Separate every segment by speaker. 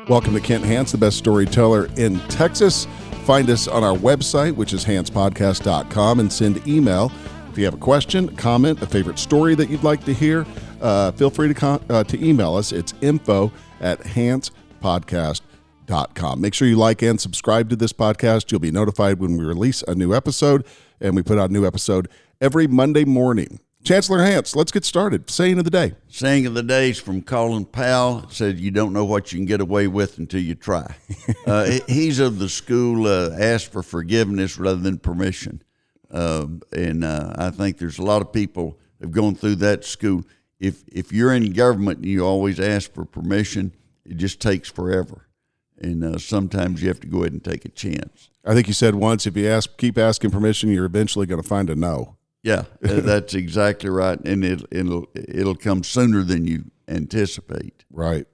Speaker 1: Welcome to Kent Hance, the best storyteller in Texas. Find us on our website, which is hancepodcast.com, and send email. If you have a question, a comment, a favorite story that you'd like to hear, feel free to email us. It's info@hancepodcast.com. Make sure you like and subscribe to this podcast. You'll be notified when we release a new episode, and we put out a new episode every Monday morning. Chancellor Hance, let's get started. Saying of the day.
Speaker 2: Saying of the day is from Colin Powell. It said, you don't know what you can get away with until you try. He's of the school, ask for forgiveness rather than permission. I think there's a lot of people that have gone through that school. If you're in government and you always ask for permission, it just takes forever. And sometimes you have to go ahead and take a chance.
Speaker 1: I think you said once, if you keep asking permission, you're eventually going to find a no.
Speaker 2: Yeah, that's exactly right, and it'll come sooner than you anticipate.
Speaker 1: Right.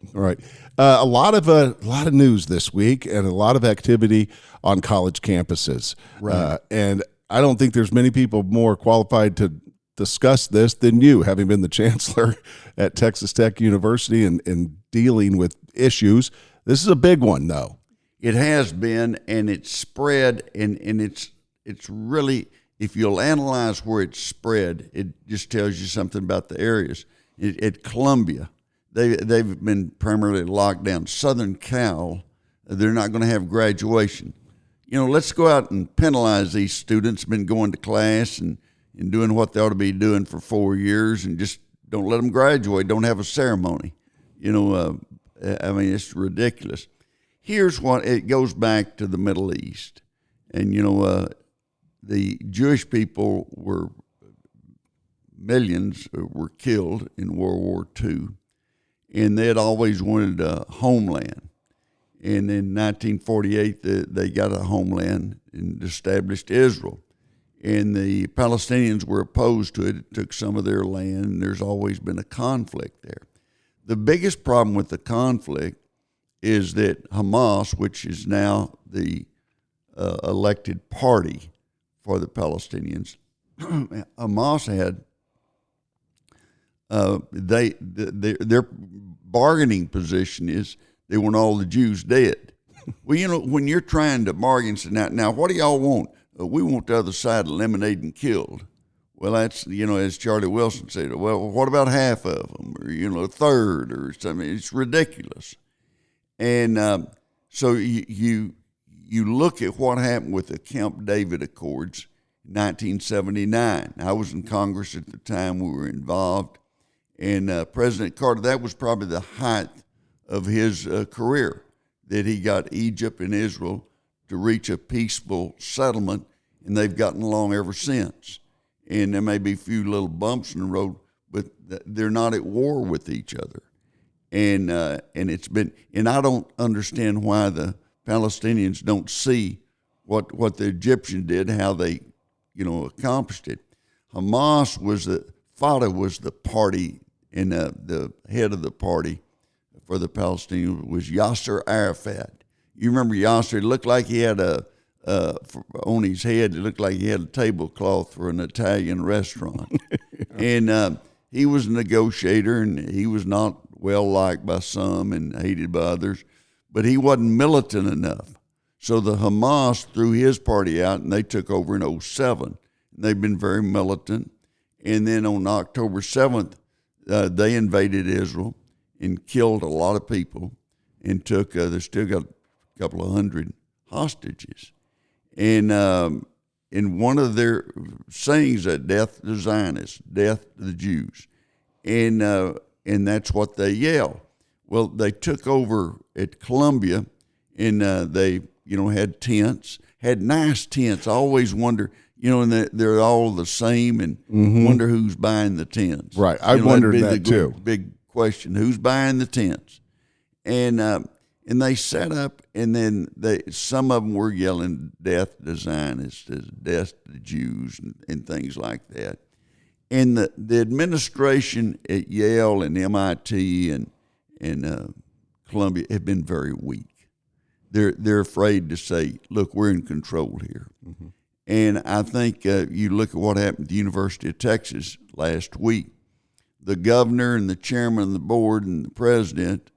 Speaker 1: A lot of news this week, and a lot of activity on college campuses.
Speaker 2: Right.
Speaker 1: And I don't think there's many people more qualified to discuss this than you, having been the chancellor at Texas Tech University and dealing with issues. This is a big one, though.
Speaker 2: It has been, and it's spread, and it's really. If you'll analyze where it's spread, it just tells you something about the areas. At Columbia, they've been primarily locked down. Southern Cal, they're not going to have graduation. Let's go out and penalize these students, been going to class and doing what they ought to be doing for 4 years, and just don't let them graduate, don't have a ceremony. It's ridiculous. Here's what, it goes back to the Middle East. And, the Jewish people millions were killed in World War II, and they had always wanted a homeland. And in 1948, they got a homeland and established Israel. And the Palestinians were opposed to it. It took some of their land, and there's always been a conflict there. The biggest problem with the conflict is that Hamas, which is now the elected party for the Palestinians, Hamas had their bargaining position is they want all the Jews dead. Well, when you're trying to bargain, say, now what do y'all want? We want the other side eliminated and killed. Well, that's, as Charlie Wilson said, well, what about half of them, or a third, or something? It's ridiculous. And so you look at what happened with the Camp David Accords in 1979. I was in Congress at the time. We were involved. And President Carter, that was probably the height of his career, that he got Egypt and Israel to reach a peaceful settlement, and they've gotten along ever since. And there may be a few little bumps in the road, but they're not at war with each other. And it's been, and I don't understand why the Palestinians don't see what the Egyptians did, how they, accomplished it. Fatah was the party, and the head of the party for the Palestinians was Yasser Arafat. You remember Yasser? It looked like he had on his head, it looked like he had a tablecloth for an Italian restaurant. And he was a negotiator, and he was not well liked by some and hated by others. But he wasn't militant enough. So the Hamas threw his party out, and they took over in 2007. They've been very militant. And then on October 7th, they invaded Israel and killed a lot of people and took, they still got a couple of hundred hostages. And one of their sayings that death to the Zionists, death to the Jews. And that's what they yell. Well, they took over at Columbia, and they, had tents, had nice tents. I always wonder, and they're all the same, and wonder who's buying the tents.
Speaker 1: Right, I wondered that too.
Speaker 2: Big question: who's buying the tents? And they set up, and then some of them were yelling "death to Zionists," "death to the Jews," and things like that. And the administration at Yale and MIT and Columbia have been very weak. They're afraid to say, look, we're in control here. Mm-hmm. And I think you look at what happened at the University of Texas last week. The governor and the chairman of the board and the president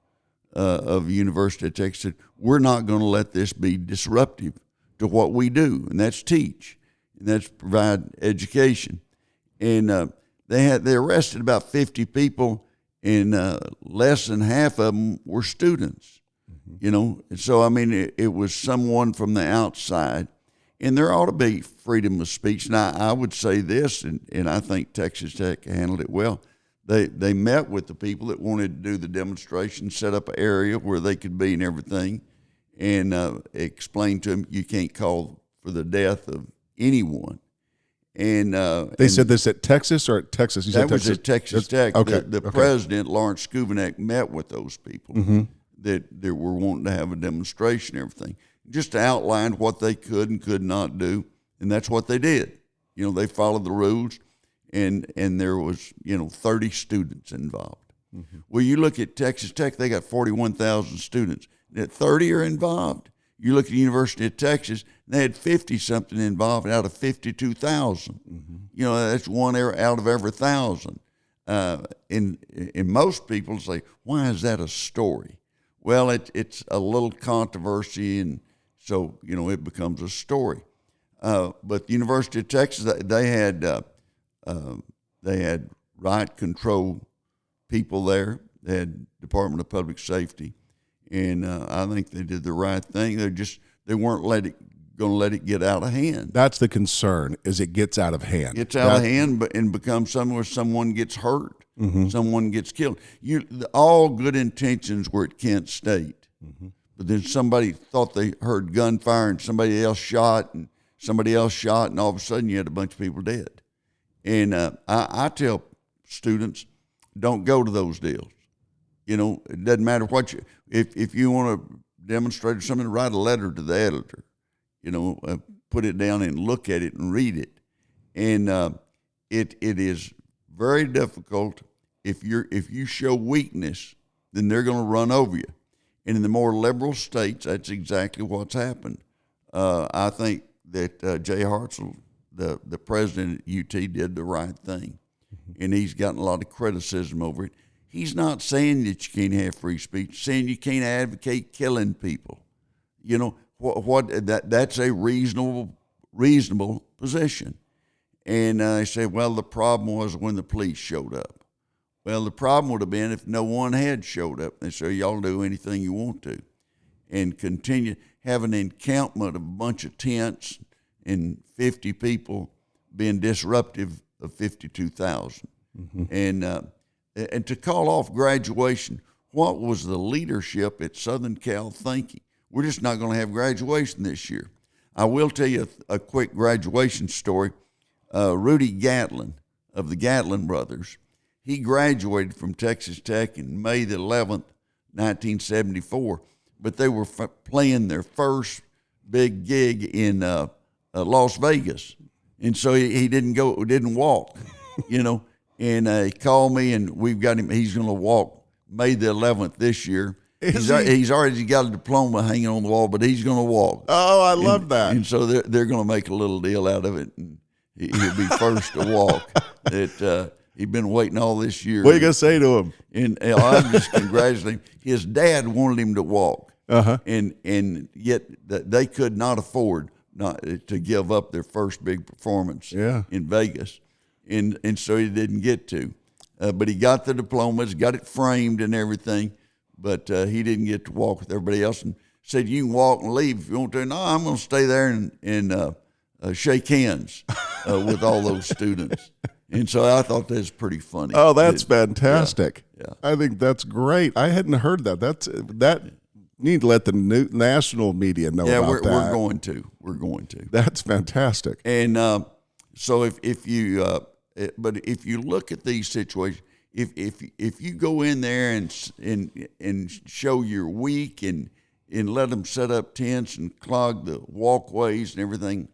Speaker 2: of University of Texas said, we're not going to let this be disruptive to what we do, and that's teach, and that's provide education. And they arrested about 50 people, and less than half of them were students. You know, and so I mean, it was someone from the outside, and there ought to be freedom of speech. And I would say this, and I think Texas Tech handled it well. They met with the people that wanted to do the demonstration, set up an area where they could be and everything, and explain to them you can't call for the death of anyone. And
Speaker 1: they said this at Texas or at Texas? You
Speaker 2: that
Speaker 1: said
Speaker 2: was
Speaker 1: Texas?
Speaker 2: at Texas Tech.
Speaker 1: Okay.
Speaker 2: The president, Lawrence Skubanek, met with those people that were wanting to have a demonstration and everything, just to outline what they could and could not do, and that's what they did. You know, they followed the rules, and there was, 30 students involved. Well, you look at Texas Tech, they got 41,000 students. 30 are involved. You look at the University of Texas, they had 50-something involved out of 52,000. You know, that's one out of every 1,000. And most people say, why is that a story? Well, it's a little controversy, and so, it becomes a story. But the University of Texas, they had riot control people there. They had Department of Public Safety. And I think they did the right thing. They weren't going to let it get out of hand.
Speaker 1: That's the concern, is it gets out of hand.
Speaker 2: Gets out of hand and becomes somewhere where someone gets hurt, someone gets killed. All good intentions were at Kent State. But then somebody thought they heard gunfire and somebody else shot, and all of a sudden you had a bunch of people dead. And I tell students, don't go to those deals. It doesn't matter what if you want to demonstrate or something, write a letter to the editor, put it down and look at it and read it. And it is very difficult if you show weakness, then they're going to run over you. And in the more liberal states, that's exactly what's happened. I think that Jay Hartzell, the president at UT, did the right thing, and he's gotten a lot of criticism over it. He's not saying that you can't have free speech, saying you can't advocate killing people. That's a reasonable position. And they say, well, the problem was when the police showed up. Well, the problem would have been if no one had showed up. They say, y'all do anything you want to. And continue, have an encampment of a bunch of tents and 50 people being disruptive of 52,000. And to call off graduation, what was the leadership at Southern Cal thinking? We're just not going to have graduation this year. I will tell you a quick graduation story. Rudy Gatlin of the Gatlin brothers, he graduated from Texas Tech in May the 11th, 1974, but they were playing their first big gig in Las Vegas. And so he didn't walk, And he called me, and we've got him. He's going to walk May the 11th this year. He's already got a diploma hanging on the wall, but he's going to walk.
Speaker 1: Oh, I love that.
Speaker 2: And so they're going to make a little deal out of it, and he'll be first to walk. He'd been waiting all this year.
Speaker 1: What are you going to say to him?
Speaker 2: And I'm just congratulating him. His dad wanted him to walk, and yet they could not afford not to give up their first big performance in Vegas. And so he didn't get to. But he got the diplomas, got it framed and everything, but he didn't get to walk with everybody else, and said, you can walk and leave if you want to. No, I'm going to stay there and shake hands with all those students. And so I thought that was pretty funny.
Speaker 1: Oh, that's fantastic.
Speaker 2: Yeah.
Speaker 1: I think that's great. I hadn't heard that. That need to let the national media know about that.
Speaker 2: Yeah, we're going to.
Speaker 1: That's fantastic.
Speaker 2: And so if you look at these situations, if you go in there and show you're weak and let them set up tents and clog the walkways and everything,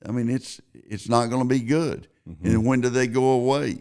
Speaker 2: I mean it's not going to be good. And when do they go away?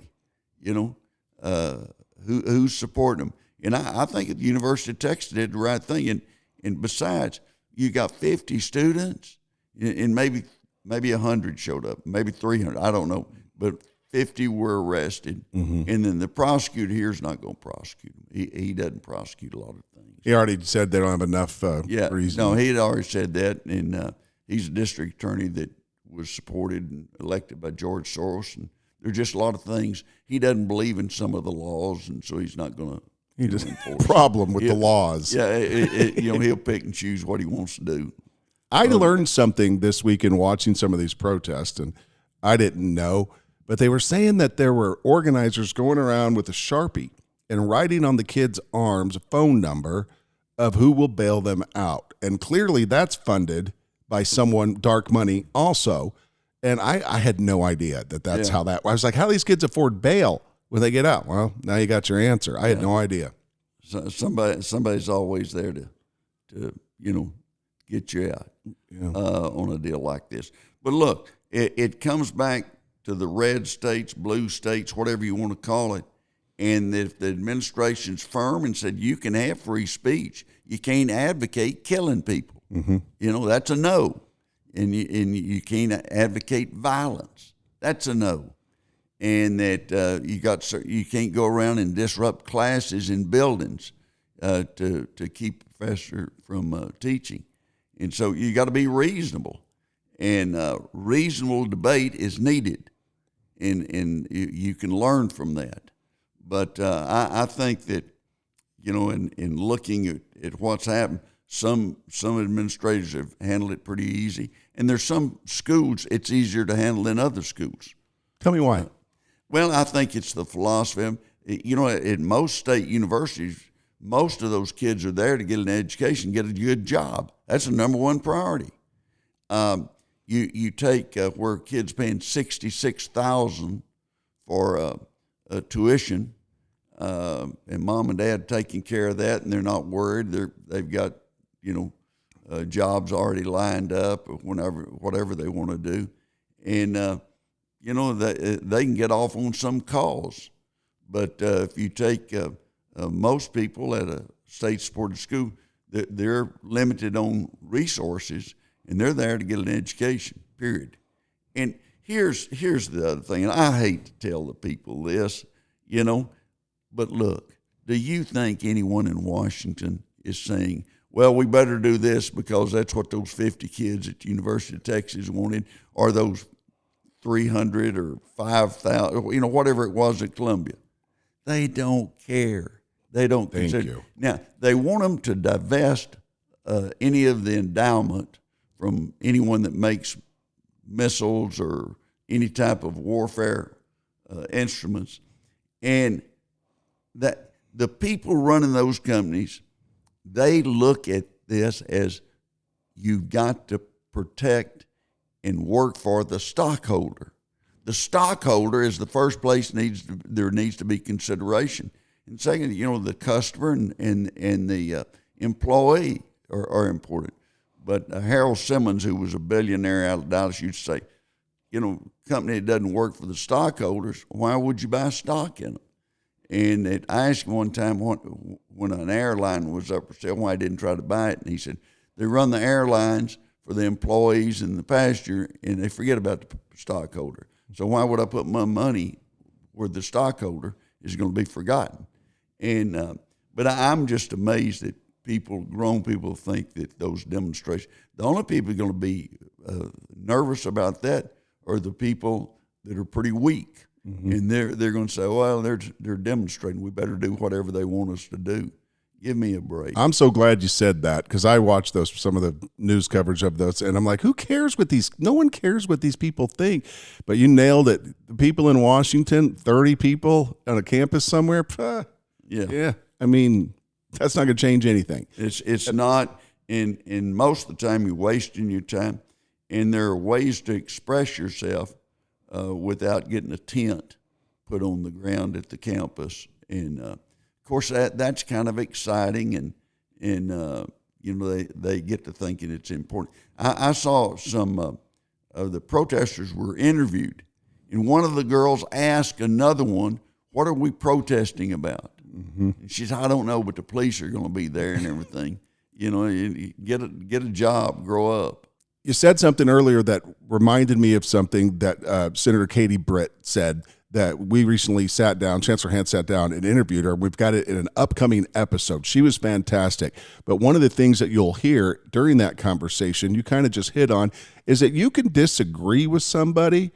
Speaker 2: Who's supporting them? And I think the University of Texas did the right thing. And besides, you got 50 students, and maybe 100 showed up, maybe 300, I don't know, but 50 were arrested. And then the prosecutor here is not going to prosecute them. He doesn't prosecute a lot of things.
Speaker 1: He already said they don't have enough
Speaker 2: Yeah,
Speaker 1: reason.
Speaker 2: no, he had already said that, and he's a district attorney that was supported and elected by George Soros, and there's just a lot of things. He doesn't believe in some of the laws, and so he's not going to.
Speaker 1: He just problem with the laws.
Speaker 2: Yeah, he'll pick and choose what he wants to do.
Speaker 1: I learned something this week in watching some of these protests, and I didn't know, but they were saying that there were organizers going around with a Sharpie and writing on the kids' arms a phone number of who will bail them out. And clearly that's funded by someone, dark money also. And I had no idea that's how that, I was like, how do these kids afford bail when they get out? Well, now you got your answer. I had no idea.
Speaker 2: So somebody's always there to get you out on a deal like this. But look, it comes back to the red states, blue states, whatever you want to call it. And if the administration's firm and said you can have free speech, you can't advocate killing people. Mm-hmm. That's a no. And you can't advocate violence. That's a no. And that you can't go around and disrupt classes in buildings to keep a professor from teaching. And so you got to be reasonable. And reasonable debate is needed. And you can learn from that. But I think that, in looking at what's happened, some administrators have handled it pretty easy. And there's some schools it's easier to handle than other schools.
Speaker 1: Tell me why.
Speaker 2: Well, I think it's the philosophy. At most state universities, most of those kids are there to get an education, get a good job. That's the number one priority. You take where kids paying $66,000 for tuition, and mom and dad taking care of that, and they're not worried. They've got jobs already lined up, or whatever they want to do, and they can get off on some cause. But if you take most people at a state-supported school, they're limited on resources, and they're there to get an education. Period. And here's the other thing, and I hate to tell the people this, but look, do you think anyone in Washington is saying, well, we better do this because that's what those 50 kids at the University of Texas wanted, or those 300 or 5,000, whatever it was at Columbia? They don't care. They don't consider.
Speaker 1: Thank you.
Speaker 2: Now, they want them to divest any of the endowment from anyone that makes missiles or any type of warfare instruments. And that the people running those companies, they look at this as you've got to protect and work for the stockholder. The stockholder is the first place there needs to be consideration. And second, the customer and the employee are important. But Harold Simmons, who was a billionaire out of Dallas, used to say, company that doesn't work for the stockholders, why would you buy stock in them? And I asked him one time when an airline was up for sale why I didn't try to buy it. And he said, they run the airlines for the employees and the passenger, and they forget about the stockholder. So why would I put my money where the stockholder is going to be forgotten? And but I'm just amazed that grown people think that those demonstrations, the only people going to be nervous about that are the people that are pretty weak. Mm-hmm. And they're going to say, well, they're demonstrating. We better do whatever they want us to do. Give me a break.
Speaker 1: I'm so glad you said that, because I watched some of the news coverage of those, and I'm like, no one cares what these people think. But you nailed it. The people in Washington, 30 people on a campus somewhere, yeah. I mean, that's not going to change anything.
Speaker 2: It's not, and most of the time you're wasting your time, and there are ways to express yourself without getting a tent put on the ground at the campus. And of course that's kind of exciting, and they get to thinking it's important. I saw some of the protesters were interviewed, and one of the girls asked another one, "What are we protesting about?" Mm-hmm. And she said, "I don't know, but the police are going to be there and everything. Get a job, grow up." You
Speaker 1: said something earlier that reminded me of something that Senator Katie Britt said that we recently sat down, Chancellor Hance sat down and interviewed her. We've got it in an upcoming episode. She was fantastic. But one of the things that you'll hear during that conversation, you kind of just hit on, is that you can disagree with somebody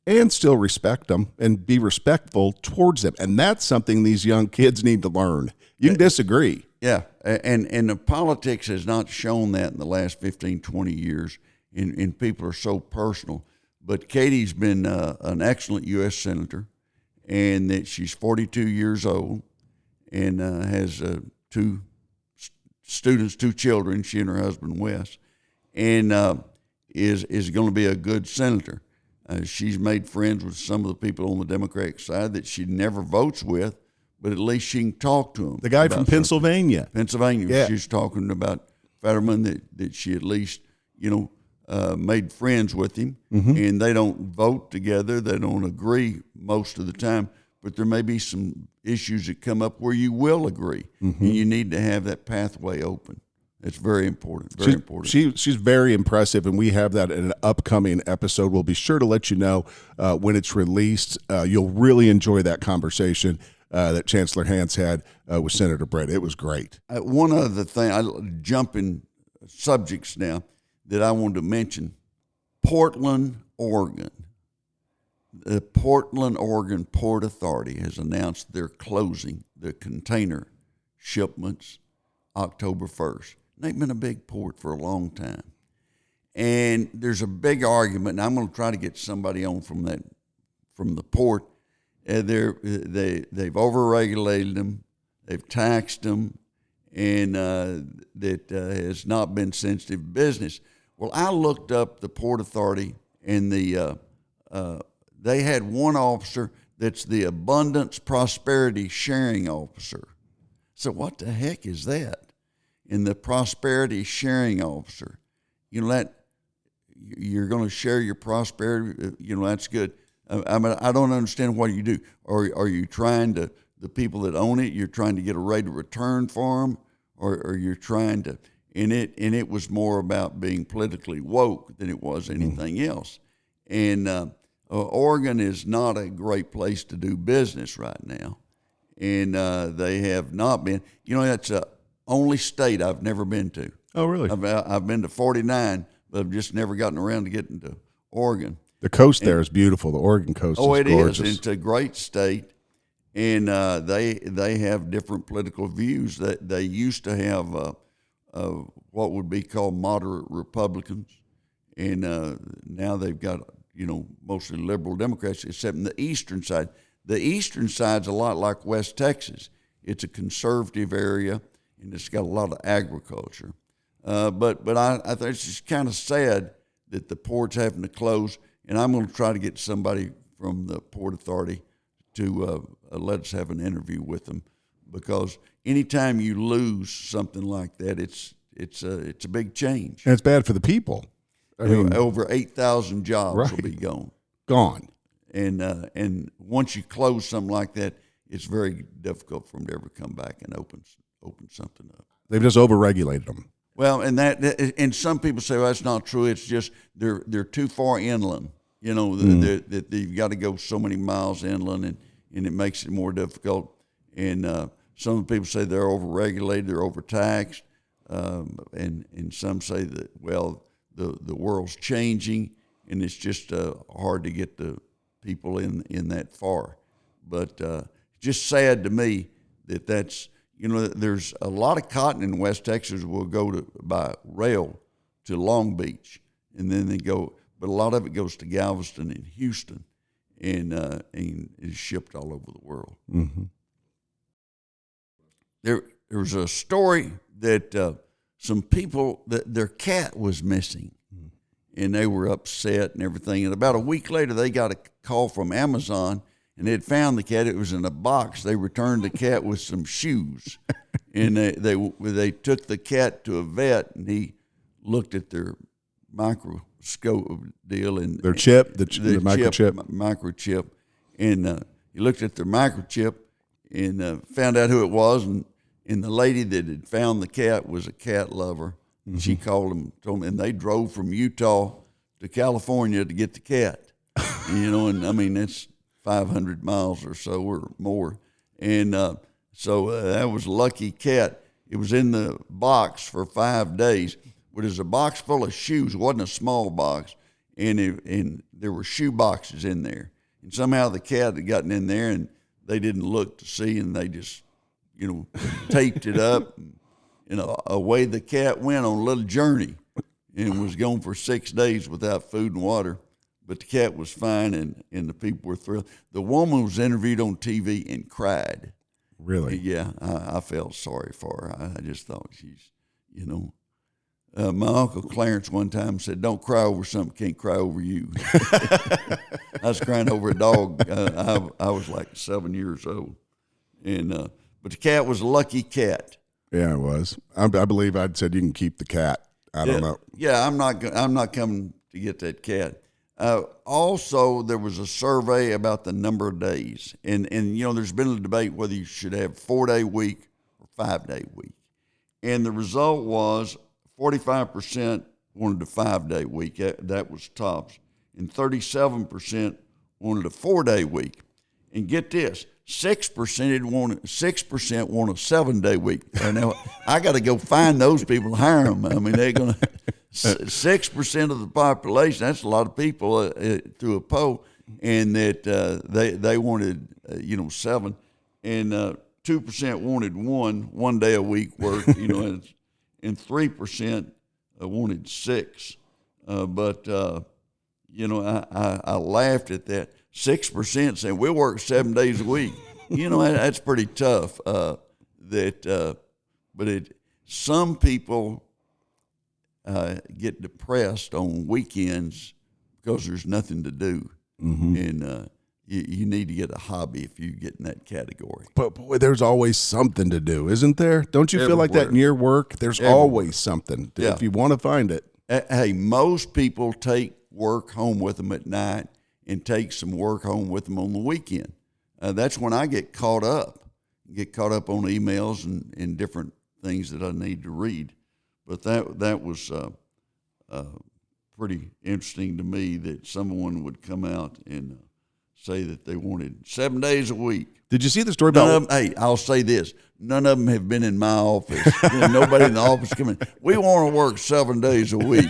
Speaker 1: and still respect them and be respectful towards them. And that's something these young kids need to learn. You can disagree.
Speaker 2: Yeah, and the politics has not shown that in the last 15, 20 years, and people are so personal. But Katie's been an excellent U.S. Senator, and that she's 42 years old and has two students, two children, she and her husband Wes, and is going to be a good senator. She's made friends with some of the people on the Democratic side that she never votes with, but at least she can talk to them.
Speaker 1: The guy from Pennsylvania.
Speaker 2: Yeah. She's talking about Fetterman, that she at least, made friends with him, and they don't vote together. They don't agree most of the time, but there may be some issues that come up where you will agree, and you need to have that pathway open. It's very important, important.
Speaker 1: She's very impressive, and we have that in an upcoming episode. We'll be sure to let you know when it's released. You'll really enjoy that conversation that Chancellor Hance had with Senator Brett. It was great.
Speaker 2: One other thing, I jump in subjects now that I wanted to mention. Portland, Oregon. The Portland, Oregon Port Authority has announced they're closing the container shipments October 1st. They've been a big port for a long time. And there's a big argument, and I'm going to try to get somebody on from the port. They've overregulated them, they've taxed them, and that has not been sensitive business. Well, I looked up the Port Authority, and they had one officer that's the Abundance Prosperity Sharing Officer. So what the heck is that? In the Prosperity Sharing Officer, that you're going to share your prosperity. That's good. I mean, I don't understand what you do. Are you trying to, the people that own it, you're trying to get a rate of return for them, or you're trying to? And it was more about being politically woke than it was anything else. And Oregon is not a great place to do business right now, and they have not been. That's the only state I've never been to.
Speaker 1: Oh, really?
Speaker 2: I've been to 49, but I've just never gotten around to getting to Oregon.
Speaker 1: The coast there is beautiful. The Oregon coast is gorgeous.
Speaker 2: Is. It's a great state, and they have different political views. That they used to have what would be called moderate Republicans, and now they've got mostly liberal Democrats, except in the eastern side. The eastern side's a lot like West Texas. It's a conservative area, and it's got a lot of agriculture. But I think it's just kind of sad that the port's having to close, and I'm going to try to get somebody from the Port Authority to let us have an interview with them, because anytime you lose something like that, it's a big change.
Speaker 1: And it's bad for the people. I mean,
Speaker 2: over 8,000 jobs will be
Speaker 1: gone.
Speaker 2: And once you close something like that, it's very difficult for them to ever come back and open something up.
Speaker 1: They've just overregulated them.
Speaker 2: Well, and some people say, well, that's not true. It's just they're too far inland. That you've got to go so many miles inland, and it makes it more difficult. And some people say they're overregulated, they're overtaxed, and some say that, well, the world's changing, and it's just hard to get the people in that far. But just sad to me that's, there's a lot of cotton in West Texas will go by rail to Long Beach, and then they go, but a lot of it goes to Galveston and Houston, and is shipped all over the world.
Speaker 1: Mm-hmm.
Speaker 2: There was a story that some people, that their cat was missing, and they were upset and everything. And about a week later, they got a call from Amazon, and they had found the cat. It was in a box. They returned the cat with some shoes, and they took the cat to a vet, and he looked at their microscope deal and
Speaker 1: their chip, the
Speaker 2: microchip, and he looked at their microchip and found out who it was, and the lady that had found the cat was a cat lover. Mm-hmm. She called him, told him, and they drove from Utah to California to get the cat. And I mean, it's 500 miles or so or more. And so that was a lucky cat. It was in the box for 5 days. But it was a box full of shoes. It wasn't a small box. And there were shoe boxes in there. And somehow the cat had gotten in there and they didn't look to see, and they just, taped it up. And away the cat went on a little journey and was gone for 6 days without food and water. But the cat was fine, and the people were thrilled. The woman was interviewed on TV and cried.
Speaker 1: Really?
Speaker 2: Yeah, I felt sorry for her. I just thought she's, my Uncle Clarence one time said, "Don't cry over something, can't cry over you." I was crying over a dog. I was like 7 years old. But the cat was a lucky cat.
Speaker 1: Yeah, it was. I believe I'd said you can keep the cat. I don't know.
Speaker 2: Yeah, I'm not coming to get that cat. Also, there was a survey about the number of days, and there's been a debate whether you should have 4-day week or 5-day week, and the result was 45% wanted a 5-day week. That was tops, and 37% wanted a 4-day week. And get this, 6% want a 7-day week. Now I got to go find those people and hire them. I mean, they're going to 6% of the population. That's a lot of people through a poll, and that they wanted 7, and 2% wanted one day a week work. And 3% wanted 6. But I laughed at that. 6% saying we'll work 7 days a week. That's pretty tough. Some people get depressed on weekends because there's nothing to do, and you need to get a hobby if you get in that category.
Speaker 1: But boy, there's always something to do, isn't there? Don't you feel like that in your work? There's always something if you want to find it.
Speaker 2: Hey, most people take work home with them at night and take some work home with them on the weekend. That's when I get caught up on emails and different things that I need to read. But that was pretty interesting to me that someone would come out and say that they wanted 7 days a week.
Speaker 1: Did you see the story about?
Speaker 2: Hey, I'll say this: none of them have been in my office. Nobody in the office coming. We want to work 7 days a week.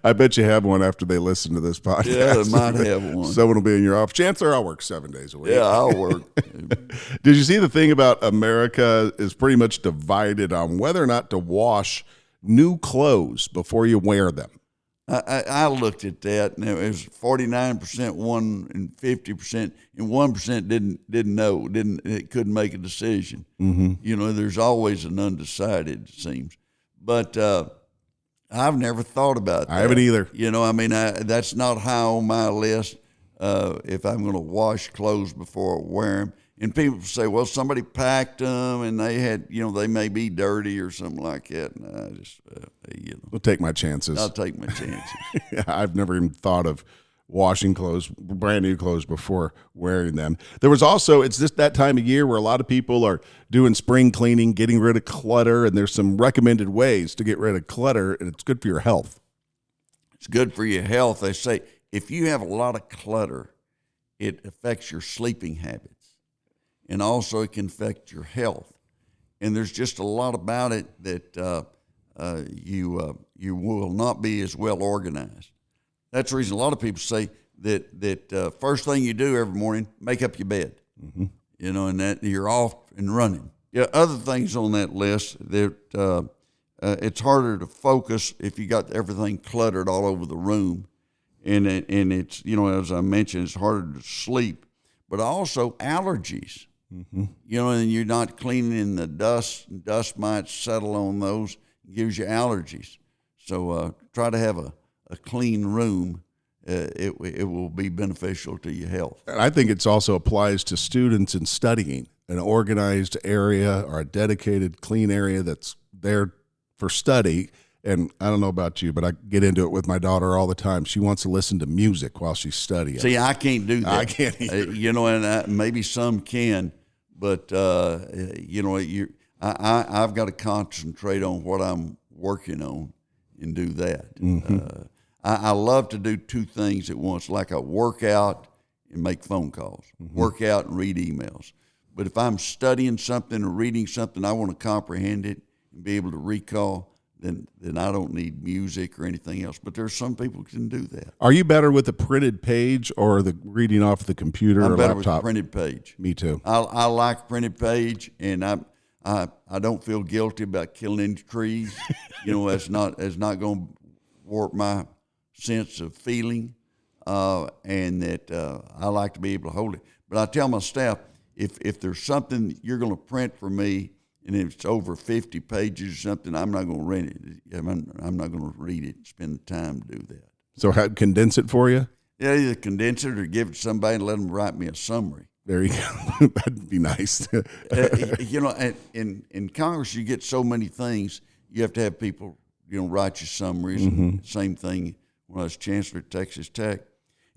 Speaker 1: I bet you have one after they listen to this podcast.
Speaker 2: Yeah, they might have one.
Speaker 1: Someone will be in your office. Chancellor, I'll work 7 days a week.
Speaker 2: Yeah, I'll work.
Speaker 1: Did you see the thing about America is pretty much divided on whether or not to wash new clothes before you wear them?
Speaker 2: I looked at that, and it was 49% won and 50%, and 1% didn't know, it couldn't make a decision. Mm-hmm. There's always an undecided, it seems. But I've never thought about that.
Speaker 1: I haven't either.
Speaker 2: That's not high on my list. If I'm going to wash clothes before I wear them. And people say, well, somebody packed them and they had, they may be dirty or something like that. And I just,
Speaker 1: We'll take my chances.
Speaker 2: I'll take my chances.
Speaker 1: I've never even thought of washing clothes, brand new clothes, before wearing them. There was also, it's just that time of year where a lot of people are doing spring cleaning, getting rid of clutter, and there's some recommended ways to get rid of clutter, and it's good for your health.
Speaker 2: It's good for your health. They say if you have a lot of clutter, it affects your sleeping habits. And also it can affect your health. And there's just a lot about it that you will not be as well organized. That's the reason a lot of people say that first thing you do every morning, make up your bed. Mm-hmm. And that you're off and running. Yeah, other things on that list that it's harder to focus if you got everything cluttered all over the room. And it's, as I mentioned, it's harder to sleep. But also allergies. Mm-hmm. And you're not cleaning the dust. Dust might settle on those. It gives you allergies. So try to have a clean room. It will be beneficial to your health.
Speaker 1: And I think it also applies to students in studying. An organized area or a dedicated clean area that's there for study. And I don't know about you, but I get into it with my daughter all the time. She wants to listen to music while she's studying.
Speaker 2: See, I can't do that.
Speaker 1: I can't either.
Speaker 2: And maybe some can, but I've got to concentrate on what I'm working on and do that. Mm-hmm. I love to do two things at once, like a workout and make phone calls, work out and read emails. But if I'm studying something or reading something, I want to comprehend it and be able to recall, then I don't need music or anything else. But there's some people who can do that.
Speaker 1: Are you better with the printed page or the reading off the computer
Speaker 2: I'm
Speaker 1: or
Speaker 2: better
Speaker 1: laptop?
Speaker 2: with printed page.
Speaker 1: Me too.
Speaker 2: I like printed page, and I don't feel guilty about killing any trees. That's not going to warp my sense of feeling, and that I like to be able to hold it. But I tell my staff, if there's something you're going to print for me, and if it's over 50 pages or something, I'm not going to rent it. I'm not going to read it and spend the time to do that. So
Speaker 1: condense it for you?
Speaker 2: Yeah, either condense it or give it to somebody and let them write me a summary.
Speaker 1: There you go. That'd be nice.
Speaker 2: In Congress, you get so many things. You have to have people, write you summaries. And same thing when I was chancellor at Texas Tech.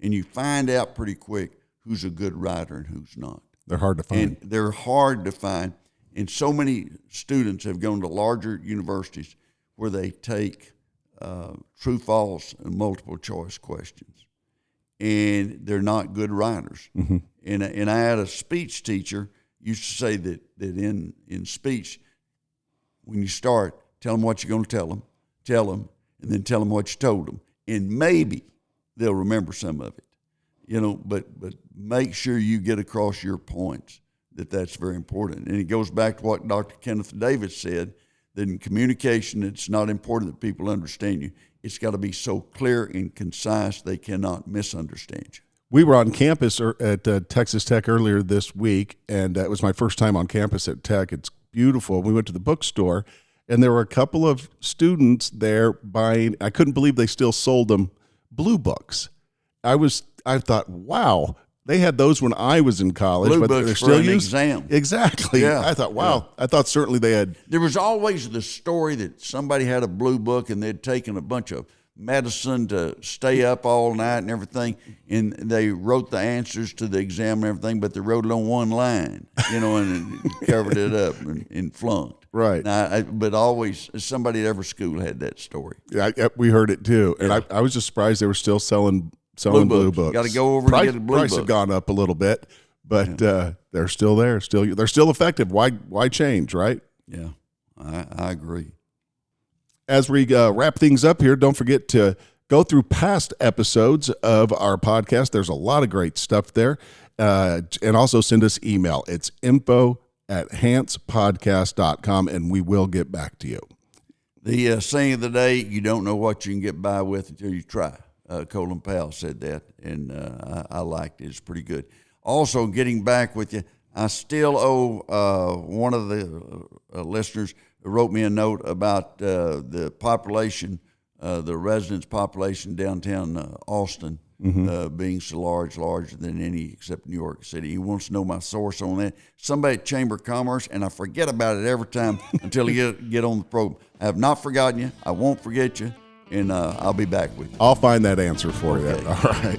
Speaker 2: And you find out pretty quick who's a good writer and who's not.
Speaker 1: They're hard to find.
Speaker 2: And they're hard to find. And so many students have gone to larger universities where they take true, false, and multiple choice questions. And they're not good writers. And I had a speech teacher used to say that in speech, when you start, tell them what you're going to tell them, and then tell them what you told them. And maybe they'll remember some of it, but make sure you get across your points, that's very important. And it goes back to what Dr. Kenneth Davis said, that in communication, it's not important that people understand you. It's got to be so clear and concise they cannot misunderstand you.
Speaker 1: We were on campus at Texas Tech earlier this week, and it was my first time on campus at Tech. It's beautiful. We went to the bookstore, and there were a couple of students there buying, I couldn't believe they still sold them, blue books. I thought, wow, they had those when I was in college,
Speaker 2: blue
Speaker 1: but
Speaker 2: books
Speaker 1: they're
Speaker 2: for
Speaker 1: still
Speaker 2: an
Speaker 1: used.
Speaker 2: Exam.
Speaker 1: Exactly.
Speaker 2: Yeah.
Speaker 1: I thought, wow. Yeah. I thought certainly they had.
Speaker 2: There was always the story that somebody had a blue book and they'd taken a bunch of medicine to stay up all night and everything, and they wrote the answers to the exam and everything, but they wrote it on one line, and covered it up and flunked.
Speaker 1: Right.
Speaker 2: But always somebody at every school had that story.
Speaker 1: Yeah, we heard it too, and I was just surprised they were still selling blue books.
Speaker 2: Got to go over and get a blue book.
Speaker 1: Price have gone up a little bit, but they're still there. They're still effective. Why change, right?
Speaker 2: Yeah, I agree.
Speaker 1: As we wrap things up here, don't forget to go through past episodes of our podcast. There's a lot of great stuff there. And also send us email. It's info@hancepodcast.com, and we will get back to you.
Speaker 2: The saying of the day, you don't know what you can get by with until you try. Colin Powell said that, and I liked it. It's pretty good. Also, getting back with you, I still owe one of the listeners who wrote me a note about the population, the residents' population downtown Austin being so larger than any except New York City. He wants to know my source on that. Somebody at Chamber of Commerce, and I forget about it every time until you get on the program. I have not forgotten you. I won't forget you, and I'll be back with you.
Speaker 1: I'll find that answer for you. All right.